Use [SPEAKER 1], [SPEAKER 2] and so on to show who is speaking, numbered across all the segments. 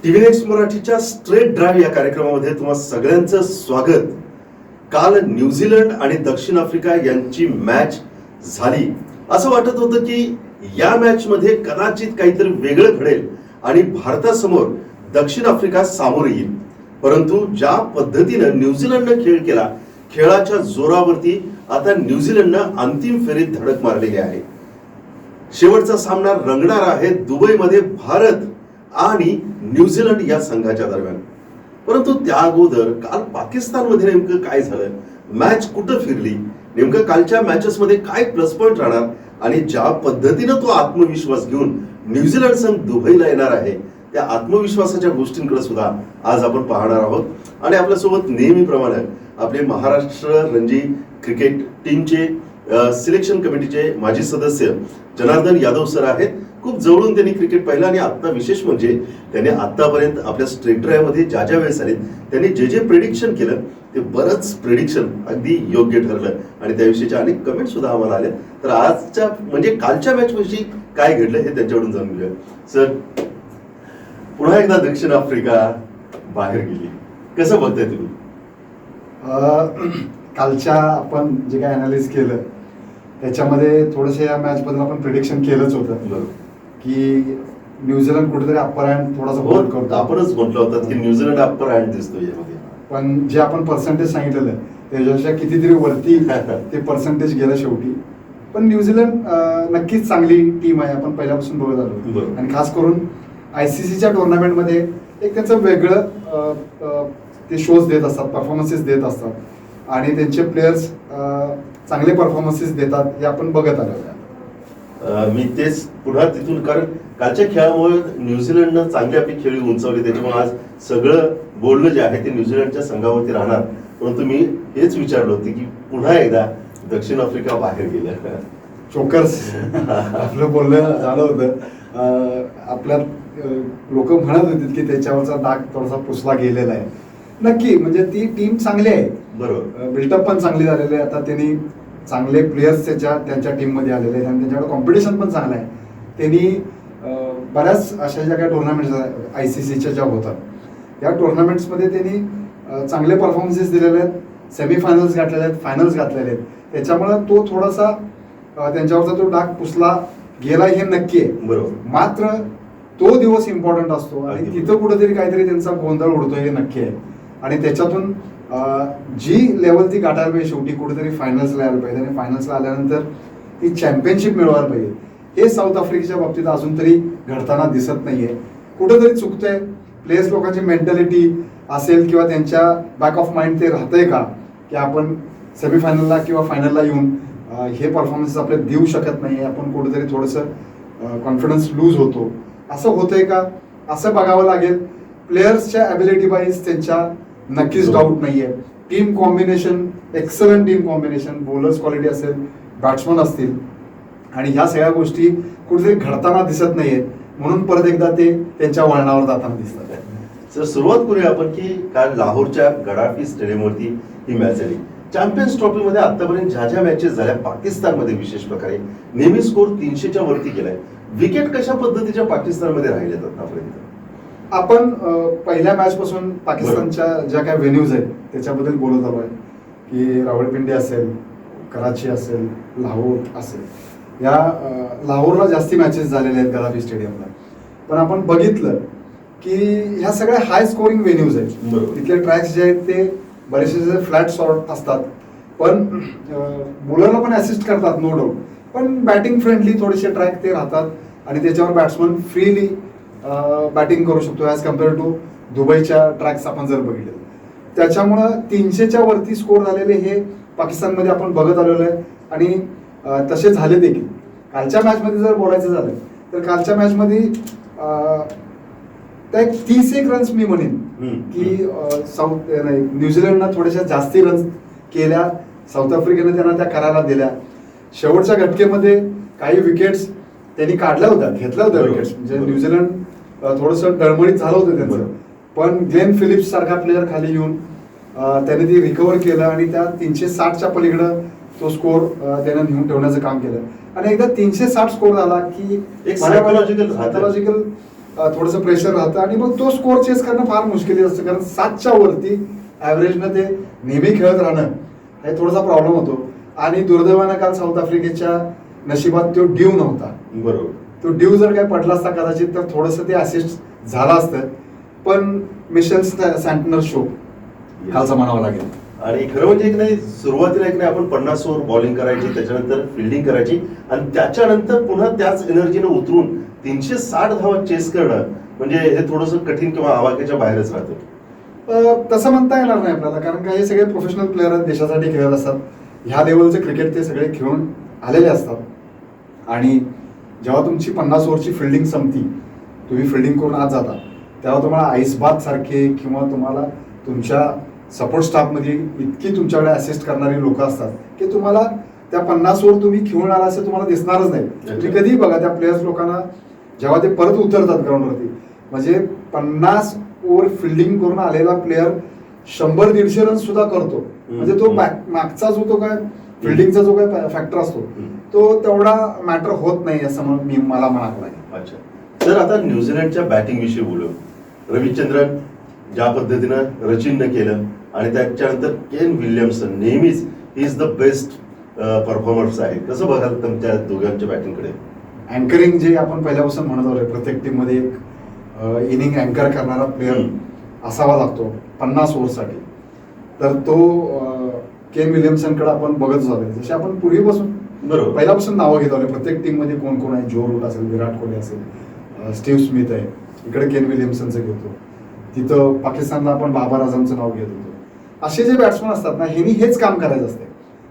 [SPEAKER 1] TV next मराठीच्या straight drive या कार्यक्रमामध्ये तुम्हा सगळ्यांचं स्वागत. काल न्यूझीलंड आणि दक्षिण आफ्रिका यांची मॅच झाली. असं वाटत होतं की या मॅच मध्ये कदाचित काहीतरी वेगळं घडेल आणि भारतासमोर दक्षिण आफ्रिका सामोरे येईल. परंतु ज्या पद्धतीनं न्यूझीलंडनं खेळ केला, खेळाच्या जोरावरती आता न्यूझीलंडनं अंतिम फेरीत धडक मारलेली आहे. शेवटचा सामना रंगणार आहे दुबईमध्ये भारत आणि न्यूझीलंड या संघाच्या दरम्यान. परंतु त्या अगोदर काल पाकिस्तानमध्ये नेमकं काय झालं, मॅच कुठं फिरली, नेमकं कालच्या मॅचेस मध्ये काय प्लस पॉइंट राहणार आणि ज्या पद्धतीनं तो आत्मविश्वास घेऊन न्यूझीलंड संघ दुबईला येणार आहे, त्या आत्मविश्वासाच्या गोष्टींकडे सुद्धा आज आपण पाहणार आहोत. आणि आपल्यासोबत नेहमीप्रमाणे आपले महाराष्ट्र रणजी क्रिकेट टीमचे सिलेक्शन कमिटीचे माजी सदस्य जनार्दन यादव सर आहेत. खूप जवळून त्यांनी क्रिकेट पाहिलं आणि आता विशेष म्हणजे त्यांनी आतापर्यंत आपल्या स्ट्रेट ड्राईव्ह मध्ये ज्या वेळेस आले त्यांनी जे प्रेडिक्शन केलं ते बरंच प्रेडिक्शन अगदी योग्य ठरलं आणि त्याविषयीचे अनेक कमेंट सुद्धा आम्हाला आले. तर आजच्या म्हणजे कालच्या मॅच विषयी काय घडलं हे त्यांच्याकडून जाणून घेऊया. सर, पुन्हा एकदा दक्षिण आफ्रिका बाहेर गेली, कसं बघताय तुम्ही?
[SPEAKER 2] कालच्या आपण जे काय अनालिस केलं त्याच्यामध्ये थोडंसं या मॅच बद्दल आपण प्रिडिक्शन केलंच होतं की न्यूझीलंड कुठेतरी अप्पर हँड थोडासा होल्ड करतो.
[SPEAKER 1] आपणच म्हटलं होतं की न्यूझीलंड अप्पर हँड दिसतो यामध्ये.
[SPEAKER 2] पण जे आपण पर्सेंटेज सांगितलेलं त्याच्यापेक्षा कितीतरी वरती ते पर्सेंटेज गेलं शेवटी. पण न्यूझीलंड नक्कीच चांगली टीम आहे, आपण पहिल्यापासून बघत आलो. आणि खास करून ICCच्या टुर्नामेंटमध्ये एक त्याचं वेगळं ते शोज देत असतात, परफॉर्मन्सेस देत असतात आणि त्यांचे प्लेयर्स चांगले परफॉर्मन्सेस देतात हे आपण बघत आलो.
[SPEAKER 1] मी तेच पुन्हा तिथून, कारण कालच्या खेळामुळे न्यूझीलंडनं चांगली आपली खेळी उंचावली, त्याच्यामुळे आज सगळं बोलणं जे आहे ते न्यूझीलंडच्या संघावरती राहणार. परंतु मी हेच विचारलं होतं की पुन्हा एकदा दक्षिण आफ्रिका बाहेर गेलं.
[SPEAKER 2] चोकर्स आपलं बोलणं झालं होतं. आपल्या लोक म्हणत होते की त्याच्यावरचा दाग थोडासा पुसला गेलेला आहे. नक्की म्हणजे ती टीम चांगली आहे, बरोबर, बिल्टअप पण चांगली झालेली आहे. आता त्यांनी चांगले प्लेयर्स त्यांच्या टीममध्ये आलेले आहेत आणि त्यांच्याकडे कॉम्पिटिशन पण चांगलं आहे. त्यांनी बऱ्याच अशा ज्या काही टुर्नामेंट्स ICCच्या ज्या होतात या टुर्नामेंट्समध्ये त्यांनी चांगले परफॉर्मन्सेस दिलेले आहेत. सेमीफायनल्स गाठलेले आहेत, फायनल्स घातलेले आहेत. त्याच्यामुळे तो थोडासा त्यांच्यावरचा तो डाग पुसला गेला हे नक्की आहे, बरोबर. मात्र तो दिवस इम्पॉर्टंट असतो आणि तिथं कुठेतरी काहीतरी त्यांचा गोंधळ उडतो हे नक्की आहे. आणि त्याच्यातून जी लेवल ती गाठायला पाहिजे, शेवटी कुठेतरी फायनल्सला यायला पाहिजे आणि फायनल्सला आल्यानंतर ती चॅम्पियनशिप मिळवायला पाहिजे. हे साऊथ आफ्रिकेच्या बाबतीत अजून तरी घडताना दिसत नाहीये. कुठेतरी चुकतंय. प्लेयर्स लोकांची मेंटॅलिटी असेल किंवा त्यांच्या बॅक ऑफ माइंड ते राहतंय का की आपण सेमीफायनलला किंवा फायनलला येऊन हे परफॉर्मन्स आपले देऊ शकत नाही, आपण कुठेतरी थोडंसं कॉन्फिडन्स लूज होतो, असं होतंय का, असं बघावं लागेल. प्लेयर्सच्या ॲबिलिटी वाईज त्यांच्या नक्कीच डाऊट नाहीये. Team combination excellent, team combination, bowlers quality असेल, बॅट्समन असतील आणि ह्या सगळ्या गोष्टी कुठेतरी घडताना दिसत नाहीयेत. म्हणून परत एकदा ते त्यांच्या वळणावर जाताना दिसतात.
[SPEAKER 1] सर, सुरुवात करूया आपण की काल लाहोरच्या गडाफी स्टेडियमवरती ही मॅच झाली. चॅम्पियन्स ट्रॉफीमध्ये आतापर्यंत ज्या मॅचेस झाल्या पाकिस्तानमध्ये विशेष प्रकारे नेहमी स्कोर 300च्या वरती गेलाय. विकेट कशा पद्धतीच्या पाकिस्तानमध्ये राहिल्यात आतापर्यंत?
[SPEAKER 2] आपण पहिल्या मॅच पासून पाकिस्तानच्या ज्या काही व्हेन्यूज आहेत त्याच्याबद्दल बोलत आलोय की रावळपिंडी असेल, कराची असेल, लाहोर असेल. या लाहोरला जास्ती मॅचेस झालेल्या आहेत गडाफी स्टेडियमला. पण आपण बघितलं की ह्या सगळ्या हाय स्कोरिंग व्हेन्यूज आहेत. तिथले ट्रॅक्स जे आहेत ते बरेचसे फ्लॅट शॉट असतात, पण बॉलरला पण असिस्ट करतात नो डाऊट, पण बॅटिंग फ्रेंडली थोडेसे ट्रॅक ते राहतात आणि त्याच्यावर बॅट्समन फ्रीली बॅटिंग करू शकतो ॲज कम्पेअर टू दुबईच्या ट्रॅक्स आपण जर बघितले. त्याच्यामुळं 300च्या वरती स्कोर झालेले हे पाकिस्तानमध्ये आपण बघत आलेलो आहे आणि तसे झाले देखील. कालच्या मॅचमध्ये जर बोलायचं झालं तर कालच्या मॅचमध्ये त्या 31 रन्स मी म्हणेन की न्यूझीलंडनं थोड्याशा जास्ती रन्स केल्या, साऊथ आफ्रिकेनं त्यांना त्या करायला दिल्या. शेवटच्या घटकेमध्ये काही विकेट्स त्यांनी काढल्या होत्या, घेतल्या होत्या विकेट्स, म्हणजे न्यूझीलंड थोडंसं डळमळीत झालं होतं त्यांचं. पण ग्लेन फिलिप्स सारखा प्लेयर खाली येऊन त्याने ती रिकव्हर केलं आणि त्या 360च्या पलीकडं तो स्कोर त्यानं नेऊन ठेवण्याचं काम केलं. आणि एकदा 360 स्कोर झाला की एक सायकोलॉजिकल थोडंसं प्रेशर राहतं आणि मग तो स्कोर चेस करणं फार मुश्किल असतं, कारण 7च्या वरती ॲव्हरेजनं ते नेहमी खेळत राहणं हे थोडासा प्रॉब्लेम होतो. आणि दुर्दैवानं काल साऊथ आफ्रिकेच्या नशिबात तो ड्यू नव्हता.
[SPEAKER 1] बरोबर.
[SPEAKER 2] तो ड्यू जर काय पडला असता कदाचित तर थोडंसं ते असिस्ट झालं असतं, पण मिशेल सँटनर शो कालचा म्हणावं लागेल.
[SPEAKER 1] आणि खरं म्हणजे एक नाही, सुरुवातीला एक नाही आपण 50 ओव्हर बॉलिंग करायची, त्याच्यानंतर फिल्डिंग करायची आणि त्याच्यानंतर पुन्हा त्याच एनर्जीने उतरून 360 धावा चेस करणं म्हणजे हे थोडंसं कठीण किंवा आवाक्याच्या बाहेरच राहतं.
[SPEAKER 2] तसं म्हणता येणार नाही आपल्याला, कारण का हे सगळे प्रोफेशनल प्लेअर आहेत, देशासाठी खेळत असतात. ह्या लेवलचं क्रिकेट ते सगळे खेळून आलेले असतात. आणि जेव्हा तुमची 50 ओव्हरची फिल्डिंग संपती, तुम्ही फिल्डिंग करून आज जाता, तेव्हा तुम्हाला आईसबाथ सारखे किंवा तुम्हाला तुमच्या सपोर्ट स्टाफमध्ये इतकी तुमच्याकडे असिस्ट करणारी लोक असतात की तुम्हाला त्या 50 ओव्हर तुम्ही खेळून आला असं तुम्हाला दिसणारच नाही. तुम्ही कधीही बघा त्या प्लेयर्स लोकांना जेव्हा ते परत उतरतात ग्राउंडवरती, म्हणजे 50 ओव्हर फिल्डिंग करून आलेला प्लेअर 100-150 रन सुद्धा करतो. म्हणजे तो मागचा जो तो काय फिल्डिंगचा जो काय फॅक्टर असतो तो तेवढा मॅटर होत नाही असं मला म्हणावं लागेल.
[SPEAKER 1] अच्छा, तर आता न्यूझीलंडच्या बॅटिंग विषयी बोलू. रविचंद्रन ज्या पद्धतीनं रचिननं केलं आणि त्याच्यानंतर केन विल्यमसन नेहमीच he is the best performers आहे. कसं बघाल तुमच्या दोघांच्या बॅटिंगकडे?
[SPEAKER 2] अँकरिंग जे आपण पहिल्यापासून म्हणत आलोय, प्रत्येक टीम मध्ये एक इनिंग अँकर करणारा प्लेअर असावा लागतो 50 ओव्हरसाठी. तर तो केन विल्यमसनकडे आपण बघत झालोय. जसे आपण पूर्वीपासून
[SPEAKER 1] बरोबर
[SPEAKER 2] पहिल्यापासून नावं घेत आलोय. प्रत्येक टीम मध्ये कोण कोण आहे, जो रूट असेल, विराट कोहली असेल, स्टीव्ह स्मिथ आहे, इकडे केन विल्यमसनचं घेतो, तिथं पाकिस्तानला आपण बाबर आझमचं नाव घेत होतो. असे जे बॅट्समन असतात ना, ह्यांनी हेच काम करायचं असते.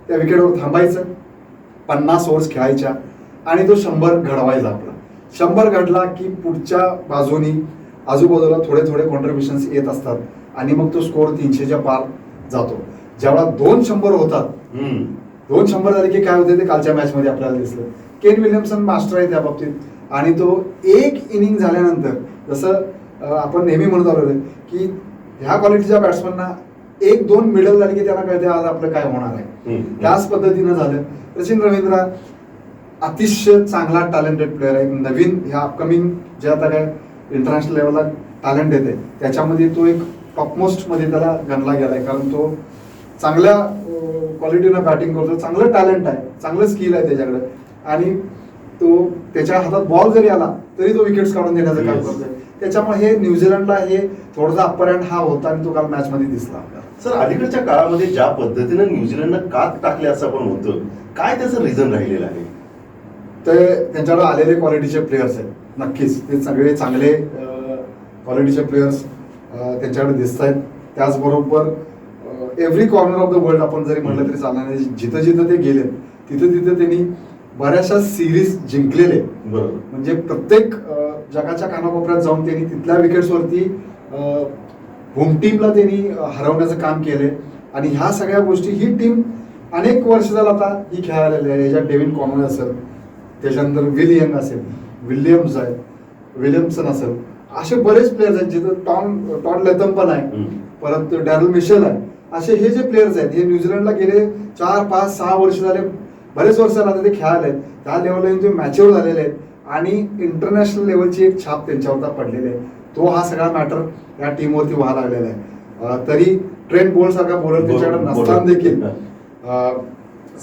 [SPEAKER 2] त्या विकेटवर थांबायचं, 50 ओव्हर्स खेळायच्या आणि तो 100 घडवायचा. आपला 100 घडला की पुढच्या बाजूनी आजूबाजूला थोडे थोडे कॉन्ट्रीब्युशन्स येत असतात आणि मग तो स्कोर 300च्या पार जातो. जेव्हा 200 होतात, 200 झाले की काय होते ते कालच्या मॅच मध्ये आपल्याला दिसलं. केन विल्यमसन मास्टर आहे त्या बाबतीत आणि तो एक इनिंग झाल्यानंतर, जसं आपण नेहमी म्हणत आलो की ह्या क्वालिटीच्या बॅट्समनना 1-2 मिडल झाली की त्यांना कळते आज आपलं काय होणार आहे. त्याच पद्धतीनं झालं. सचिन रवींद्र अतिशय चांगला टॅलेंटेड प्लेअर आहे. नवीन ह्या अपकमिंग जे आता काय इंटरनॅशनल लेवलला टॅलेंट येते त्याच्यामध्ये तो एक टॉपमोस्ट मध्ये त्याला गणला गेलाय, कारण तो चांगल्या क्वालिटीनं बॅटिंग करतो, चांगलं टॅलेंट आहे, चांगलं स्किल आहे त्याच्याकडे आणि तो त्याच्या हातात बॉल जरी आला तरी तो विकेट्स काढून देण्याचं काम करतोय. त्याच्यामुळे हे न्यूझीलंडला हे थोडासा अप्पर हँड हा होता आणि तो काल मॅच मध्ये दिसला.
[SPEAKER 1] सर, अलीकडच्या काळामध्ये ज्या पद्धतीनं न्यूझीलंडनं कात टाकले असं आपण म्हणतो, काय त्याचं रिझन राहिलेलं आहे?
[SPEAKER 2] ते त्यांच्याकडे आलेले क्वालिटीचे प्लेयर्स आहेत. नक्कीच ते सगळे चांगले क्वालिटीचे प्लेयर्स त्यांच्याकडे दिसत आहेत. त्याचबरोबर every corner of the world आपण जरी म्हटलं तरी चालणार नाही, जिथं जिथं ते गेले तिथं तिथं त्यांनी बऱ्याचशा सिरीज जिंकलेले.
[SPEAKER 1] बरोबर.
[SPEAKER 2] म्हणजे प्रत्येक जगाच्या कानाकोपऱ्यात जाऊन त्यांनी तिथल्या विकेट्सवरती होम टीमला त्यांनी हरवण्याचं काम केलंय. आणि ह्या सगळ्या गोष्टी ही टीम अनेक वर्ष झालं आता ही खेळालेली आहे. याच्यात डेव्हिन कॉनवे असेल, त्याच्यानंतर विल यंग असेल, विल्यमसन असेल, असे बरेच प्लेयर्स आहेत. जिथं टॉड लेथम पण आहे, परत डॅरल मिशेल आहे. असे हे जे प्लेयर्स आहेत हे न्यूझीलंडला गेले 4-5-6 वर्ष झाले, बरेच वर्ष झाले ते खेळाले आहेत. त्या लेवलला ते मॅच्युअर झालेले आहेत आणि इंटरनॅशनल लेवलची एक छाप त्यांच्यावर पडलेली आहे. तो हा सगळा मॅटर या टीमवरती व्हायला लागलेला आहे. तरी ट्रेंट बोल्ट सारखा बॉलर त्यांच्याकडे नसताना देखील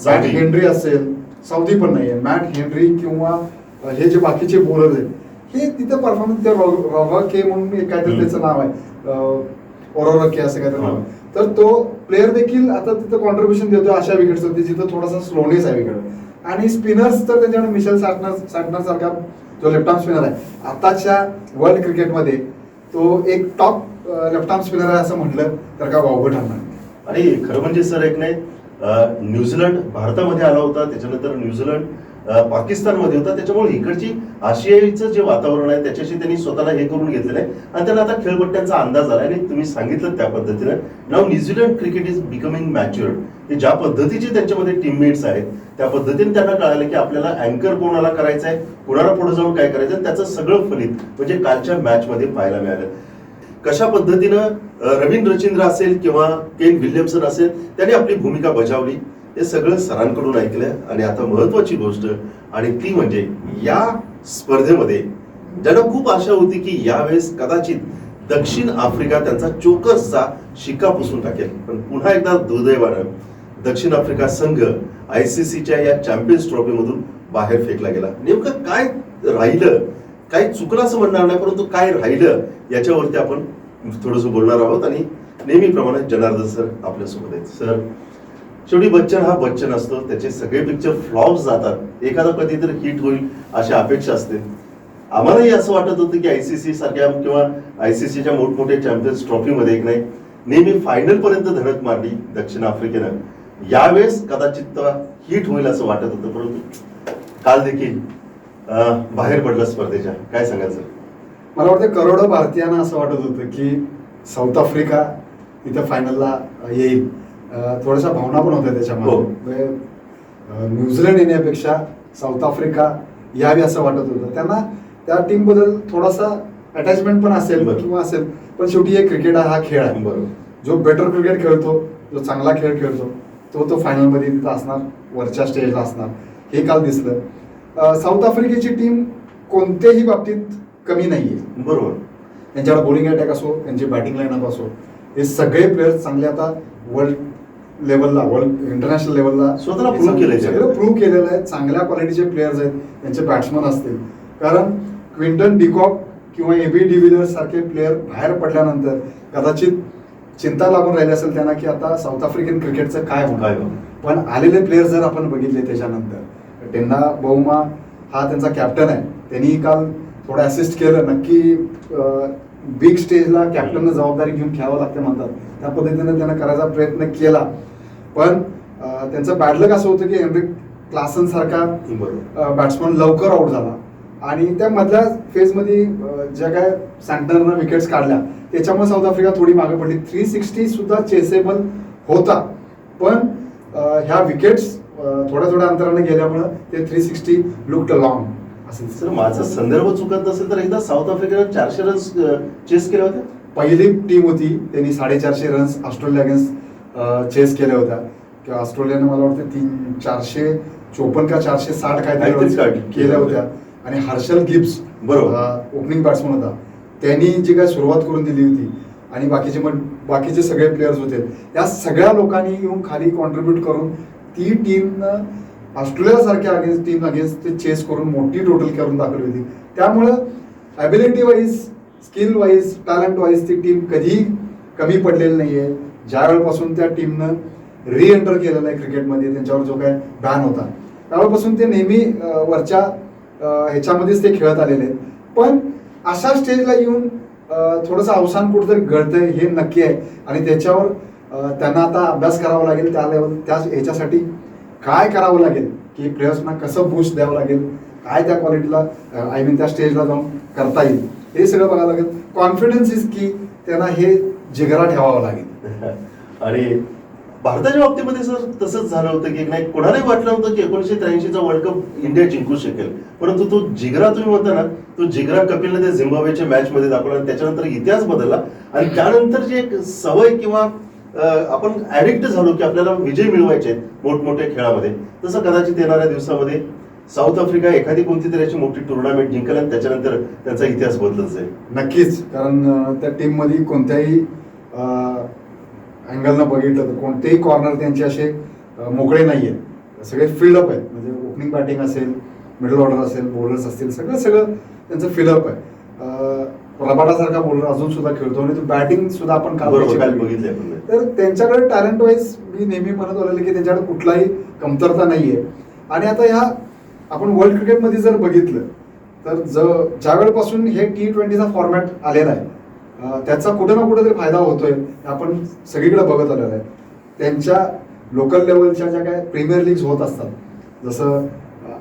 [SPEAKER 2] मॅट हेनरी असेल, सौदी पण नाहीये, मॅट हेनरी किंवा हे जे बाकीचे बॉलर आहेत हे तिथं परफॉर्मन्स, रॉके म्हणून एक काहीतरी त्याचं नाव आहे, ओरोरके असं काहीतरी नाव आहे. तर तो प्लेअर देखील आता तिथं कॉन्ट्रीब्युशन देतो अशा विकेट्सवरती जिथं थोडासा स्लोनेस आहे विकेट. आणि स्पिनर्स तर त्याच्याकडे मिशेल सँटनर सारखा जो लेफ्ट आर्म स्पिनर आहे आताच्या वर्ल्ड क्रिकेटमध्ये तो एक टॉप लेफ्ट आर्म स्पिनर आहे असं म्हटलं तर का वावगं ठरणार.
[SPEAKER 1] आणि खरं म्हणजे सर एक नाही, न्यूझीलंड भारतामध्ये आला होता, त्याच्यानंतर न्यूझीलंड पाकिस्तानमध्ये होता. त्याच्यामुळे इकडची आशियाईचं जे वातावरण आहे त्याच्याशी त्यांनी स्वतःला हे करून घेतलेलं आहे आणि त्यांना आता खेळपट्ट्यांचा अंदाज आला. आणि तुम्ही सांगितलं त्या पद्धतीनं नाव New Zealand cricket is becoming matured. हे ज्या पद्धतीचे त्यांच्यामध्ये टीममेट्स आहेत त्या पद्धतीने त्यांना कळालं की आपल्याला अँकर कोणाला करायचं आहे, कोणाला पुढे जाऊन काय करायचं, त्याचं सगळं फलित म्हणजे कालच्या मॅच मध्ये पाहायला मिळालं. कशा पद्धतीनं रवींद्र रचिंद्र असेल किंवा केन विल्यमसन असेल त्यांनी आपली भूमिका बजावली हे सगळं सरांकडून ऐकलं. आणि आता महत्वाची गोष्ट आणि ती म्हणजे या स्पर्धेमध्ये ज्यांना खूप आशा होती की यावेळेस कदाचित दक्षिण आफ्रिका त्यांचा चोकर्सचा शिक्का पुसून टाकेल, पण पुन्हा एकदा दुर्दैवानं दक्षिण आफ्रिका संघ ICCच्या या चॅम्पियन्स ट्रॉफी मधून बाहेर फेकला गेला. नेमकं काय राहिलं, काय चुकलं असं म्हणणार नाही, परंतु काय राहिलं याच्यावरती आपण थोडस बोलणार आहोत. आणि नेहमीप्रमाणे जनार्दन सर आपल्यासोबत आहेत. सर, शेवटी बच्चन हा बच्चन असतो, त्याचे सगळे पिक्चर फ्लॉप्स जातात, एखादा कधीतरी हिट होईल अशी अपेक्षा असते. आम्हालाही असं वाटत होतं की ICC सारख्या किंवा ICCच्या मोठमोठ्या चॅम्पियन्स ट्रॉफीमध्ये एक नाही नेहमी फायनल पर्यंत धडक मारली दक्षिण आफ्रिकेनं. यावेळेस कदाचित हिट होईल असं वाटत होतं, परंतु काल देखील बाहेर पडलं स्पर्धेच्या. काय सांगाल सर?
[SPEAKER 2] मला वाटतं करोडो भारतीयांना असं वाटत होतं की साऊथ आफ्रिका इथं फायनलला येईल. थोड्याशा भावना पण होत्या त्याच्यामध्ये. न्यूझीलंड येण्यापेक्षा साऊथ आफ्रिका यावी असं वाटत होतं त्यांना. त्या टीम बद्दल थोडासा अटॅचमेंट पण असेल किंवा असेल, पण शेवटी एक क्रिकेट हा खेळ आहे.
[SPEAKER 1] बरोबर.
[SPEAKER 2] जो बेटर क्रिकेट खेळतो, जो चांगला खेळ खेळतो तो फायनलमध्ये तिथं असणार, वरच्या स्टेजला असणार, हे काल दिसलं. साऊथ आफ्रिकेची टीम कोणत्याही बाबतीत कमी नाहीये.
[SPEAKER 1] बरोबर.
[SPEAKER 2] त्यांच्याकडे बॉलिंग अटॅक असो, त्यांची बॅटिंग लाईनअप असो, हे सगळे प्लेयर्स चांगले आता वर्ल्ड लेवलला, वर्ल्ड इंटरनॅशनल लेवलला
[SPEAKER 1] स्वतःला प्रूव्ह केलंय.
[SPEAKER 2] सगळं प्रूव्ह केलेलं आहे. चांगल्या क्वालिटीचे प्लेयर्स आहेत, त्यांचे बॅट्समन असतील. कारण क्विंटन डिकॉक किंवा AB डिव्हिलियर्स सारखे प्लेयर बाहेर पडल्यानंतर कदाचित चिंता लागून राहिली असेल त्यांना की आता साऊथ आफ्रिकन क्रिकेटचं काय होणार. पण आलेले प्लेयर जर आपण बघितले त्याच्यानंतर, टेन्ना बहुमा हा त्यांचा कॅप्टन आहे, त्यांनी काल थोडं असिस्ट केलं. नक्की बिग स्टेजला कॅप्टननं जबाबदारी घेऊन खेळावं लागते म्हणतात, त्या पद्धतीने त्यानं करायचा प्रयत्न केला. पण त्यांचं बॅडलक असं होतं की हेनरिक क्लासन सारखा बॅट्समन लवकर आउट झाला आणि त्या मधल्या फेजमध्ये ज्या काय सँटनरनं विकेट्स काढल्या त्याच्यामुळे साऊथ आफ्रिका थोडी मागे पडली. 360 सुद्धा चेसेबल होता, पण ह्या विकेट्स थोड्या अंतराने गेल्यामुळे ते 360 लुक्ड लॉंग असेल.
[SPEAKER 1] सर, माझा संदर्भ चुकत नसेल तर एकदा साऊथ आफ्रिकेनं 400 रन्स चेस केले होते.
[SPEAKER 2] पहिली टीम होती, त्यांनी 450 रन्स ऑस्ट्रेलिया अगेन्स्ट चेस केल्या होत्या. किंवा ऑस्ट्रेलियानं मला वाटतं 454 का 460 काहीतरी केल्या होत्या. आणि हर्षल गिब्स बरोबर ओपनिंग बॅट्समन होता, त्यांनी जी काय सुरुवात करून दिली होती. आणि बाकीचे सगळे प्लेयर्स होते, या सगळ्या लोकांनी येऊन खाली कॉन्ट्रीब्युट करून ती टीमनं ऑस्ट्रेलिया सारख्या टीम अगेन्स्ट ते चेस करून मोठी टोटल करून दाखवली होती. त्यामुळं ability wise, skill wise, talent wise ती टीम कधी कमी पडलेली नाहीये. ज्या वेळेपासून त्या टीमनं रिएंटर केलेलं आहे क्रिकेटमध्ये, त्यांच्यावर जो काय बॅन होता त्यावेळेपासून ते नेहमी वरच्या ह्याच्यामध्येच ते खेळत आलेले आहेत. पण अशा स्टेजला येऊन थोडंसं अवसान कुठेतरी घडतंय हे नक्की आहे. आणि त्याच्यावर त्यांना आता अभ्यास करावा लागेल. त्या ह्याच्यासाठी काय करावं लागेल की प्लेयर्सना कसं बूस्ट द्यावं लागेल, काय त्या क्वालिटीला त्या स्टेजला जाऊन करता येईल, हे सगळं बघावं लागेल. कॉन्फिडन्स इज की त्यांना हे जिगरा ठेवावं लागेल.
[SPEAKER 1] आणि भारताच्या बाबतीमध्ये सर तसंच झालं होतं की नाही, कोणालाही वाटलं होतं की 1983चा वर्ल्ड कप इंडिया जिंकू शकेल, परंतु तो जिगरा तुम्ही म्हणता ना, तो जिगरा कपिलने त्या झिम्बाब्वेच्या मॅच मध्ये दाखवला आणि त्याच्यानंतर इतिहास बदलला. आणि त्यानंतर जी एक सवय किंवा आपण ऍडिक्ट झालो की आपल्याला विजय मिळवायचे मोठमोठ्या खेळामध्ये, तसं कदाचित येणाऱ्या दिवसामध्ये साऊथ आफ्रिका एखादी कोणती तरी अशी मोठी टुर्नामेंट जिंकल आणि त्याच्यानंतर त्यांचा इतिहास बदलत जाईल.
[SPEAKER 2] नक्कीच, कारण त्या टीम मध्ये कोणत्याही अँगलनं बघितलं तर कोणतेही कॉर्नर त्यांचे असे मोकळे नाही आहेत, सगळे फिल्डअप आहेत. म्हणजे ओपनिंग बॅटिंग असेल, मिडल ऑर्डर असेल, बॉलर्स असतील, सगळं त्यांचं फिलअप आहे. रबाडासारखा बॉलर अजून सुद्धा खेळतो आणि तो बॅटिंग सुद्धा आपण काल
[SPEAKER 1] बघितले.
[SPEAKER 2] तर त्यांच्याकडे टॅलेंट वाईज मी नेहमी म्हणत आलेलं की त्यांच्याकडे कुठलाही कमतरता नाहीये. आणि आता ह्या आपण वर्ल्ड क्रिकेटमध्ये जर बघितलं तर ज्या वेळेपासून हे T20चा फॉर्मॅट आलेला आहे त्याचा कुठे ना कुठेतरी फायदा होतोय, आपण सगळीकडे बघत आलेला आहे. त्यांच्या लोकल लेवलच्या ज्या काय प्रीमियर लीग्स होत असतात, जसं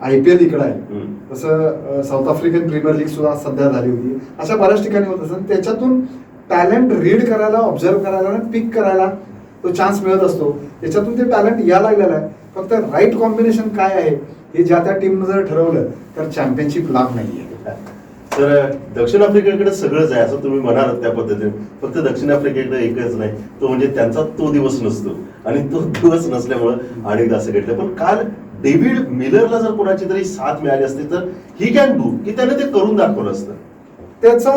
[SPEAKER 2] IPL इकडे आहे तसं साऊथ आफ्रिकन प्रीमियर लीग सुद्धा सध्या झाली होती. अशा बऱ्याच ठिकाणी होत असतात. त्याच्यातून टॅलेंट रीड करायला, ऑब्झर्व करायला आणि पिक करायला तो चान्स मिळत असतो. त्याच्यातून ते टॅलेंट या लागलेलं आहे. फक्त राईट कॉम्बिनेशन काय आहे हे ज्या त्या टीमनं जर ठरवलं तर चॅम्पियनशिप लाभ नाहीये.
[SPEAKER 1] तर दक्षिण आफ्रिकेकडे सगळंच आहे असं तुम्ही म्हणाल त्या पद्धतीने. फक्त दक्षिण आफ्रिकेकडे एकच नाही, तो म्हणजे त्यांचा तो दिवस नसतो आणि तो दिवस नसल्यामुळं अनेकदा असं घडलं. पण काल डेव्हिड मिलरला जर कोणाची तरी साथ मिळाली असती तर ही कॅन डू, की त्याने ते करून दाखवलं असतं.
[SPEAKER 2] त्याचा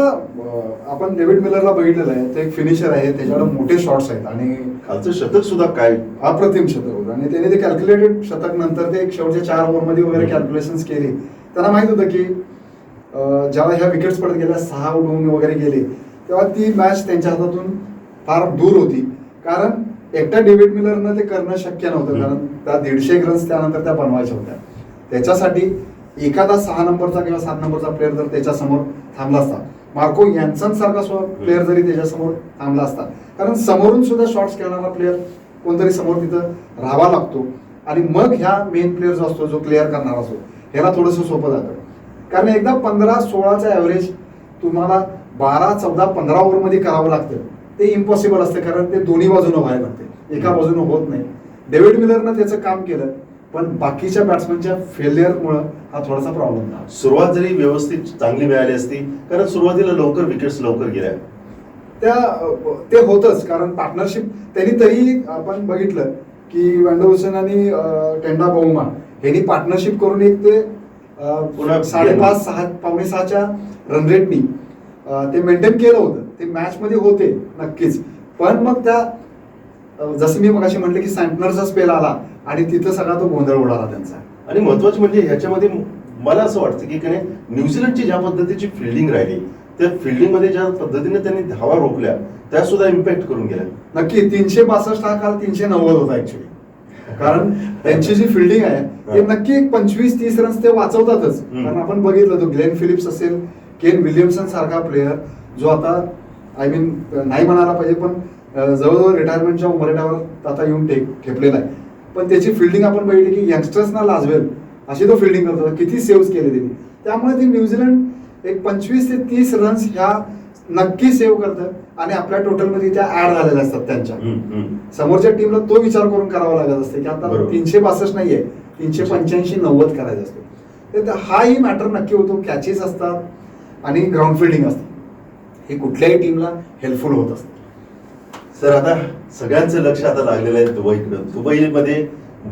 [SPEAKER 2] आपण डेव्हिड मिलरला बघितलेलं आहे, ते एक फिनिशर आहे, त्याच्याकडे मोठे शॉट्स आहेत आणि
[SPEAKER 1] कालचं शतक सुद्धा काय
[SPEAKER 2] अप्रतिम शतक होतं. आणि त्याने ते कॅल्क्युलेटेड शतक नंतर ते एक शेवटच्या 4 ओव्हरमध्ये वगैरे कॅल्क्युलेशन्स केली. त्यांना माहित होतं की जेव्हा ह्या विकेट्स पडत गेल्या 6 उडवून वगैरे गेले तेव्हा ती मॅच त्यांच्या हातातून फार दूर होती. कारण एकट्या डेव्हिड मिलरनं ते करणं शक्य नव्हतं, कारण त्या 150 रन्स त्यानंतर त्या बनवायच्या होत्या. त्याच्यासाठी एखादा 6 नंबरचा किंवा 7 नंबरचा प्लेअर जर त्याच्यासमोर थांबला असता, मार्को यॅन्सन सारखा प्लेअर जरी त्याच्यासमोर थांबला असता, कारण समोरून सुद्धा शॉट्स खेळणारा प्लेअर कोणतरी समोर तिथं राहावा लागतो आणि मग ह्या मेन प्लेअर जो असतो, जो क्लिअर करणारा असतो, ह्याला थोडंसं सोपं जातं. कारण एकदा 15-16चा ॲव्हरेज तुम्हाला 12-14-15 ओव्हरमध्ये करावं लागतं. ते इम्पॉसिबल असतं, कारण ते दोन्ही बाजूनं व्हायला लागते, एका बाजूनं होत नाही. डेव्हिड मिलरनं त्याचं काम केलं, पण बाकीच्या बॅट्समनच्या फेलियरमुळे हा थोडासा प्रॉब्लेम झाला.
[SPEAKER 1] सुरुवात जरी व्यवस्थित चांगली मिळाली असती, कारण सुरुवातीला लवकर विकेट्स लवकर गेल्या,
[SPEAKER 2] ते होतच. कारण पार्टनरशिप त्यांनी तरी आपण बघितलं की वॅन्डरसन आणि टेंडा बाउमा यांनी पार्टनरशिप करून एक ते 5.5-6 पावणे-6च्या रन रेटनी ते मेंटेन केलं होतं. ते मॅचमध्ये होते नक्कीच, पण मग त्या जसं मी मगाशी म्हटलं की सँटनरचा स्पेल आला आणि तिथं सगळा तो गोंधळ उडाला त्यांचा.
[SPEAKER 1] आणि महत्वाचं म्हणजे ह्याच्यामध्ये मला असं वाटतं की न्यूझीलंडची ज्या पद्धतीची फिल्डिंग राहिली, त्या फिल्डिंगमध्ये ज्या पद्धतीने त्यांनी धावा रोखल्या त्या सुद्धा इम्पॅक्ट करून गेल्या.
[SPEAKER 2] नक्की 362 हा काल 390 होता ऍक्च्युली. कारण त्यांची जी फिल्डिंग आहे ते नक्की 25-30 रन्स ते वाचवतातच. कारण आपण बघितलं तो ग्लेन फिलिप्स असेल, केन विल्यमसन सारखा प्लेअर जो आता नाही म्हणायला पाहिजे, पण जवळजवळ रिटायरमेंटच्या उमरेटावर आता येऊन ठेपलेला आहे. पण त्याची फिल्डिंग आपण बघितली की यंगस्टर्सना लाजवेल अशी तो फिल्डिंग करतो. किती सेव्ह केले त्यांनी. त्यामुळे ती न्यूझीलंड एक 25 ते 30 रन्स ह्या नक्की सेव्ह करतं आणि आपल्या टोटलमध्ये त्या ऍड झालेल्या असतात. त्यांच्या समोरच्या टीमला तो विचार करून करावा लागत असते की आता 362 नाहीये, 385-90 करायचं असतं. तर हाही मॅटर नक्की होतो. कॅचेस असतात आणि ग्राउंड फिल्डिंग असते, हे कुठल्याही टीमला हेल्पफुल होत असतं.
[SPEAKER 1] सर, आता सगळ्यांचं लक्ष आता लागलेलं आहे दुबईकडे. दुबईमध्ये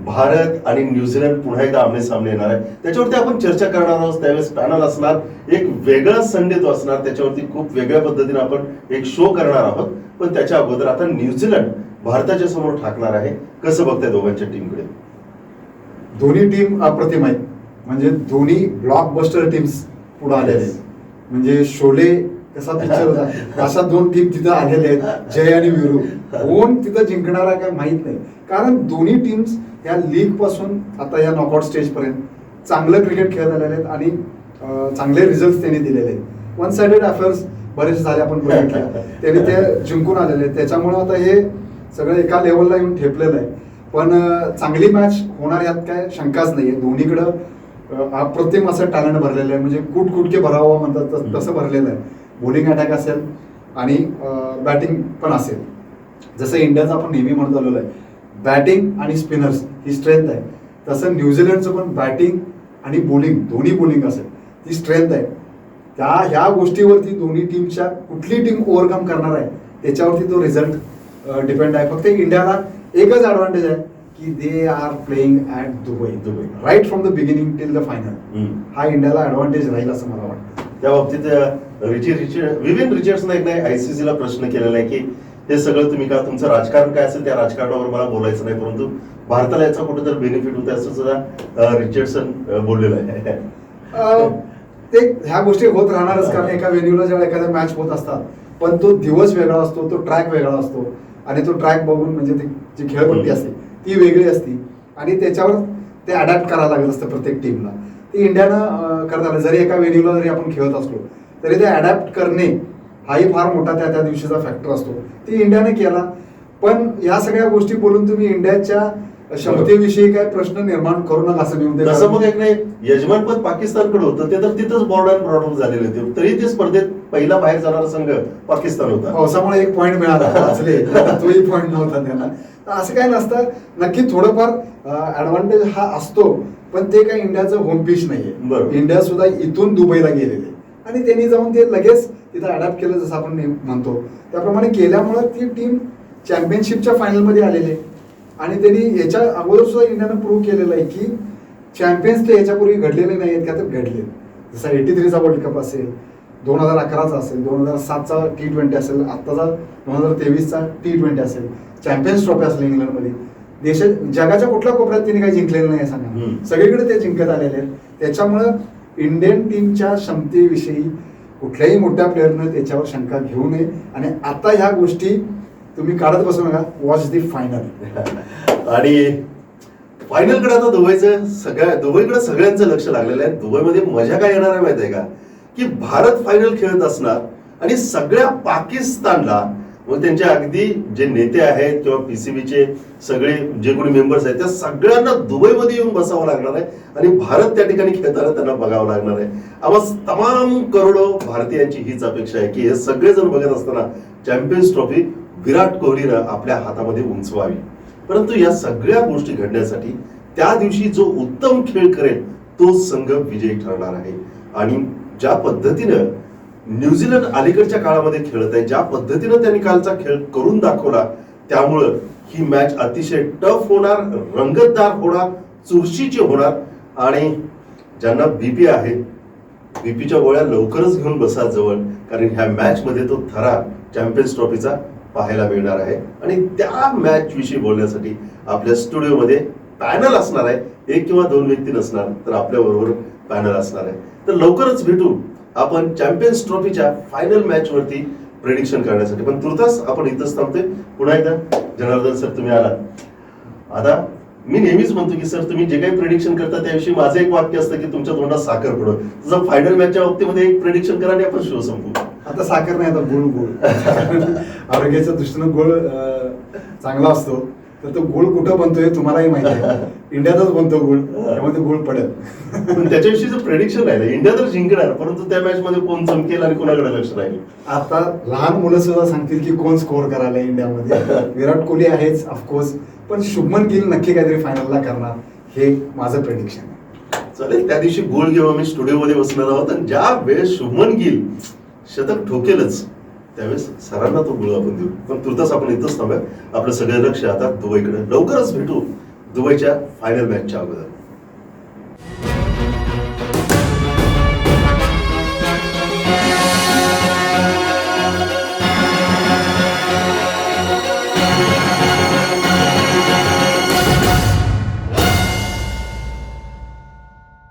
[SPEAKER 1] भारत आणि न्यूझीलंड पुन्हा एकदा आमने सामने येणार आहे. त्याच्यावरती आपण चर्चा करणार आहोत. त्यावेळेस पॅनल असणार, एक वेगळा संडे तो असणार, त्याच्यावरती खूप वेगळ्या पद्धतीने आपण एक शो करणार आहोत. पण त्याच्या अगोदर आता न्यूझीलंड भारताच्या समोर ठाकणार आहे. कसं बघताय दोघांच्या टीमकडे?
[SPEAKER 2] दोन्ही टीम अप्रतिम आहेत. म्हणजे दोन्ही ब्लॉकबस्टर टीम्स पुढे आलेले आहेत. म्हणजे शोले कसा पिक्चर होता, अशा 2 टीम तिथं आलेले आहेत, जय आणि वीरू. कोण तिथं जिंकणारा काय माहित नाही. कारण दोन्ही टीम्स या लीग पासून आता या नॉकआउट स्टेज पर्यंत चांगलं क्रिकेट खेळत आलेले आहेत आणि चांगले रिझल्ट त्यांनी दिलेले आहेत. 1 साइडेड अफेअर्स बरेच झाले आपण बघितले, त्यांनी ते जिंकून आलेले आहेत. त्याच्यामुळे आता हे सगळं एका लेवलला येऊन ठेपलेलं आहे. पण चांगली मॅच होणार यात काय शंकाच नाहीये. दोन्हीकडं अप्रतिम असं टॅलेंट भरलेलं आहे. म्हणजे कुटके भरावं म्हणतात तसं भरलेलं आहे. बॉलिंग अटॅक असेल आणि बॅटिंग पण असेल. जसं इंडियाचं आपण नेहमी म्हणत आलेलो आहे, बॅटिंग आणि स्पिनर्स ही स्ट्रेंथ आहे, तसं न्यूझीलंडचं पण बॅटिंग आणि बॉलिंग, दोन्ही बॉलिंग असेल ती स्ट्रेंथ आहे. ह्या गोष्टीवरती दोन्ही टीमच्या कुठली टीम ओव्हरकम करणार आहे त्याच्यावरती तो रिझल्ट डिपेंड आहे. फक्त इंडियाला एकच ॲडव्हान्टेज आहे की they are playing at Dubai right from the beginning till the final. हा इंडियाला ॲडव्हान्टेज राहील असं मला वाटतं.
[SPEAKER 1] त्या बाबतीत विविन रिचर्ड्सनं एकदा ICCला प्रश्न केलेला आहे की हे सगळं तुम्ही का, तुमचं राजकारण काय असेल त्या राजकारणावर मला बोलायचं नाही, परंतु भारताला याचा कुठेतरी बेनिफिट होतं असं सुद्धा रिचर्डसन बोललेलं आहे.
[SPEAKER 2] ते ह्या गोष्टी होत राहणारच. कारण एका व्हेन्यूला जेव्हा एखाद्या मॅच होत असतात, पण तो दिवस वेगळा असतो, तो ट्रॅक वेगळा असतो आणि तो ट्रॅक बघून म्हणजे जी खेळपट्टी असते ती वेगळी असते आणि त्याच्यावर ते अडॅप्ट करायला लागत असतं प्रत्येक टीमला. ती इंडियानं करत आलं. जरी एका व्हेन्यूला जरी आपण खेळत असलो तरी ते अडॅप्ट करणे हाही फार मोठा त्या दिवशीचा फॅक्टर असतो. ती इंडियाने केला. पण या सगळ्या गोष्टी बोलून तुम्ही इंडियाच्या क्षमतेविषयी काय प्रश्न निर्माण करू नका असं मी म्हणते.
[SPEAKER 1] तसं मग एक नाही, यजमानपद पाकिस्तानकडे होतं, ते तर तिथंच बॉर्ड अँड ब्रॉडर झालेले होते, तरी ते स्पर्धेत पहिला बाहेर जाणारा संघ पाकिस्तान होता.
[SPEAKER 2] पावसामुळे एक पॉईंट मिळाला वाचले, तोही पॉईंट नव्हता त्यांना. असं काय नसतं. नक्की थोडंफार ऍडव्हान्टेज हा असतो, पण ते काही इंडियाचं होम पिच नाहीये. इंडिया सुद्धा इथून दुबईला गेलेले आणि त्यांनी जाऊन ते लगेच तिथं अडॅप्ट केलं, जसं आपण म्हणतो त्याप्रमाणे केल्यामुळे ती टीम चॅम्पियनशिपच्या फायनलमध्ये आलेली आणि त्यांनी याच्या अगोदर सुद्धा इंडियानं प्रूव्ह केलेलं आहे की चॅम्पियन्स ते याच्यापूर्वी घडलेले नाही आहेत का तर घडले. जसा 83चा वर्ल्ड कप असेल, 2011चा असेल, 2007चा T20 असेल, आत्ताचा 2023चा T20 असेल, चॅम्पियन्स ट्रॉफी असेल इंग्लंडमध्ये. जगाच्या कुठल्या कोपऱ्यात तिने काही जिंकलेलं नाही सांगा, सगळीकडे ते जिंकत आलेले आहेत. त्याच्यामुळं इंडियन टीमच्या क्षमतेविषयी कुठल्याही मोठ्या प्लेअरनं त्याच्यावर शंका घेऊ नये. आणि आता ह्या गोष्टी तुम्ही काढत बसू नका, वॉच दी फायनल.
[SPEAKER 1] आणि फायनलकडे आता दुबईकडे सगळ्यांचं लक्ष लागलेलं आहे. दुबईमध्ये मजा काय येणार आहे माहिती आहे का, की भारत फायनल खेळत असणार आणि सगळ्या पाकिस्तानला, मग त्यांचे अगदी जे नेते आहेत किंवा पीसीबीचे सगळे जे कोणी मेंबर्स आहेत त्या सगळ्यांना दुबईमध्ये येऊन बसावं लागणार आहे आणि भारत त्या ठिकाणी खेळताना त्यांना बघावं लागणार आहे. आम्हाला तमाम करोडो भारतीयांची हीच अपेक्षा आहे की हे सगळेजण बघत असताना चॅम्पियन्स ट्रॉफी विराट कोहलीनं आपल्या हातामध्ये उंचवावी. परंतु या सगळ्या गोष्टी घडण्यासाठी त्या दिवशी जो उत्तम खेळ करेल तो संघ विजयी ठरणार आहे. आणि ज्या पद्धतीनं न्यूझीलंड अलीकडच्या काळामध्ये खेळत आहे, ज्या पद्धतीनं त्यांनी कालचा खेळ करून दाखवला, त्यामुळं ही मॅच अतिशय टफ होणार, रंगतदार होणार, चुरशीची होणार. आणि ज्यांना बीपी आहे, बीपीच्या गोळ्या लवकरच घेऊन बसा जवळ, कारण ह्या मॅच मध्ये तो थरा चॅम्पियन्स ट्रॉफीचा पाहायला मिळणार आहे. आणि त्या मॅच विषयी बोलण्यासाठी आपल्या स्टुडिओमध्ये पॅनल असणार आहे. 1 किंवा 2 व्यक्ती नसणार, तर आपल्या बरोबर पॅनल असणार आहे. तर लवकरच भेटू आपण चॅम्पियन्स ट्रॉफीच्या फायनल मॅच वरती प्रेडिक्शन करण्यासाठी. पण तुर्तास आपण इथंच थांबतोय. पुन्हा एकदा जनार्दन सर तुम्ही आलात. आता मी नेहमीच म्हणतो की सर तुम्ही जे काही प्रेडिक्शन करता त्याविषयी माझं एक वाक्य असतं की तुमच्या तोंडात साखर पडो. जसं फायनल मॅचच्या बाबतीमध्ये एक प्रेडिक्शन करा आणि आपण शो संपू.
[SPEAKER 2] आता साखर नाही, आता गुळ. आरोग्याच्या दृष्टीनं गुळ चांगला असतो. तर तो गुळ कुठं बनतोय तुम्हालाही माहिती आहे, इंडियातच बनतो गुळ, त्यामध्ये गुळ पडेल.
[SPEAKER 1] पण त्याच्याविषयीचं प्रेडिक्शन राहिलं, इंडिया तर जिंकणार, परंतु त्या मॅच मध्ये कोण चमकेल आणि कोणाकडे लक्ष राहील.
[SPEAKER 2] आता लहान मुलं सुद्धा सांगतील की कोण स्कोअर करायला इंडियामध्ये. विराट कोहली आहेच ऑफकोर्स, पण शुभमन गिल नक्की काहीतरी फायनलला करणार, हे माझं प्रेडिक्शन आहे.
[SPEAKER 1] चालेल, त्या दिवशी गोल घेऊन आम्ही स्टुडिओमध्ये बसणार आहोत आणि ज्या वेळेस शुभमन गिल शतक ठोकेलच त्यावेळेस सरांना तो गुळ आपण देऊ. पण तुर्तास आपण इथंच थांबूया. आपलं सगळं लक्ष आता दुबईकडे. लवकरच भेटू दुबईच्या फायनल मॅचच्या अगोदर.